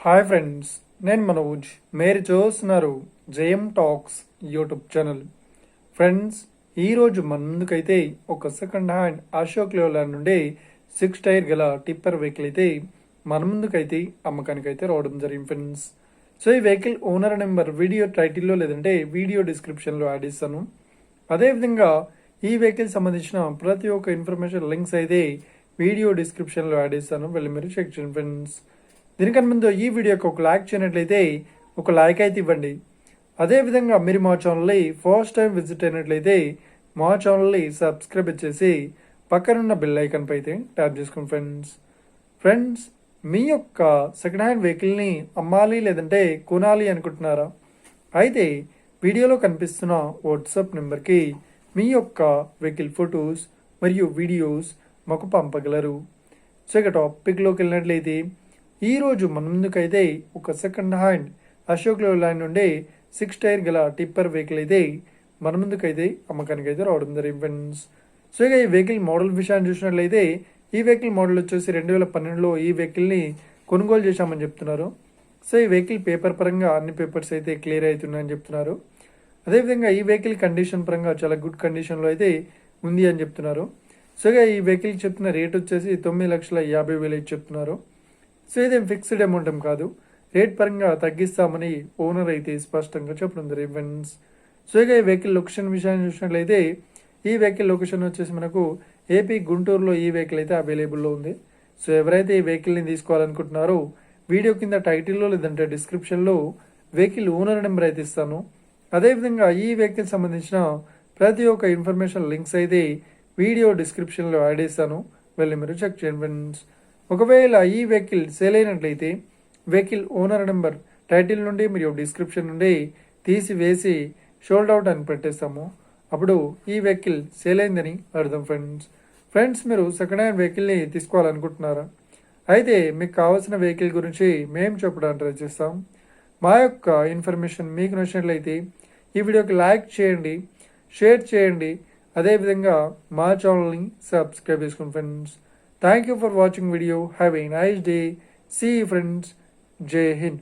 Hi friends, నేను మనోజ్. మీరు చూస్తున్నారు JM talks YouTube channel. Friends, ఈరోజు మన ముందుకైతే ఒక సెకండ్ హ్యాండ్ అశోక్ లేలాండ్ నుండి 6 టైర్ గల టిప్పర్ వెహికల్ అయితే మన ముందుకైతే అమ్మకానికి అయితే రావడం జరిగింది ఫ్రెండ్స్. సో ఈ వెహికల్ ఓనర్ నెంబర్ వీడియో టైటిల్లో లేదంటే వీడియో డిస్క్రిప్షన్లో యాడ్ ఇస్తాను. అదేవిధంగా ఈ వెహికల్ సంబంధించిన ప్రతి ఒక్క ఇన్ఫర్మేషన్ లింక్స్ అయితే వీడియో డిస్క్రిప్షన్లో యాడ్ ఇస్తాను, వెళ్ళి మీరు చెక్ చేయండి ఫ్రెండ్స్. దీనికన్నా ముందు ఈ వీడియోకి ఒక లైక్ చేయనట్లయితే ఒక లైక్ అయితే ఇవ్వండి. అదేవిధంగా మీరు మా ఛానల్ని ఫస్ట్ టైం విజిట్ అయినట్లయితే మా ఛానల్ని సబ్స్క్రైబ్ చేసి పక్కనున్న బెల్ ఐకాన్ పై అయితే ట్యాప్ చేసుకోండి ఫ్రెండ్స్. మీ యొక్క సెకండ్ హ్యాండ్ వెహికల్ని అమ్మాలి లేదంటే కొనాలి అనుకుంటున్నారా? అయితే వీడియోలో కనిపిస్తున్న వాట్సాప్ నెంబర్కి మీ యొక్క వెహికల్ ఫొటోస్ మరియు వీడియోస్ మాకు పంపగలరు. సో ఇక టాపిక్లోకి వెళ్ళినట్లయితే ఈరోజు మన ముందుకైతే ఒక సెకండ్ హ్యాండ్ అశోక్ లేలాండ్ నుండి 6 టైర్ గల టిప్పర్ వెహికల్ అయితే మన ముందుకైతే అమ్మకానికి అయితే రావడం జరిగింది ఫ్రెండ్స్. సో ఇక ఈ వెహికల్ మోడల్ విషయాన్ని చూసినట్లయితే ఈ వెహికల్ మోడల్ వచ్చేసి 2012లో ఈ వెహికల్ని కొనుగోలు చేశామని చెప్తున్నారు. సో ఈ వెహికల్ పేపర్ పరంగా అన్ని పేపర్స్ అయితే క్లియర్ అవుతున్నాయని చెప్తున్నారు. అదేవిధంగా ఈ వెహికల్ కండిషన్ పరంగా చాలా గుడ్ కండిషన్లో అయితే ఉంది అని చెప్తున్నారు. సో ఇక ఈ వెహికల్ చెప్తున్న రేట్ వచ్చేసి 9,50,000 చెప్తున్నారు. సో ఇదేం ఫిక్స్డ్ అమౌంట్ ఏం కాదు, రేట్ పరంగా తగ్గిస్తామని ఓనర్ అయితే స్పష్టంగా చెప్పడం జరిగింది ఫ్రెండ్స్. సో ఇక ఈ వెహికల్ లొకేషన్ విషయాన్ని చూసినట్లయితే ఈ వెహికల్ లొకేషన్ వచ్చేసి మనకు ఏపీ గుంటూరులో ఈ వెహికల్ అయితే అవైలబుల్లో ఉంది. సో ఎవరైతే ఈ వెహికల్ని తీసుకోవాలనుకుంటున్నారో వీడియో కింద టైటిల్లో లేదంటే డిస్క్రిప్షన్లో వెహికల్ ఓనర్ నెంబర్ అయితే ఇస్తాను. అదేవిధంగా ఈ వెహికల్ సంబంధించిన ప్రతి ఒక్క ఇన్ఫర్మేషన్ లింక్స్ అయితే వీడియో డిస్క్రిప్షన్లో యాడ్ చేస్తాను, వెళ్ళి మీరు చెక్ చేయండి ఫ్రెండ్స్. ఒకవేళ ఈ వెహికల్ సేల్ అయినట్లయితే వెహికల్ ఓనర్ నెంబర్ టైటిల్ నుండి మరియు డిస్క్రిప్షన్ నుండి తీసివేసి షోల్డ్ అవుట్ అని పెట్టేస్తాము. అప్పుడు ఈ వెహికల్ సేల్ అయిందని అర్థం ఫ్రెండ్స్. మీరు సెకండ్ హ్యాండ్ వెహికల్ని తీసుకోవాలనుకుంటున్నారా? అయితే మీకు కావాల్సిన వెహికల్ గురించి మేము చెప్పడానికి ట్రై చేస్తాం. మా యొక్క ఇన్ఫర్మేషన్ మీకు నచ్చినట్లయితే ఈ వీడియోకి లైక్ చేయండి, షేర్ చేయండి, అదేవిధంగా మా ఛానల్ని సబ్స్క్రైబ్ చేసుకోండి friends. Thank you for watching video. Have a nice day. See you friends. Jai Hind.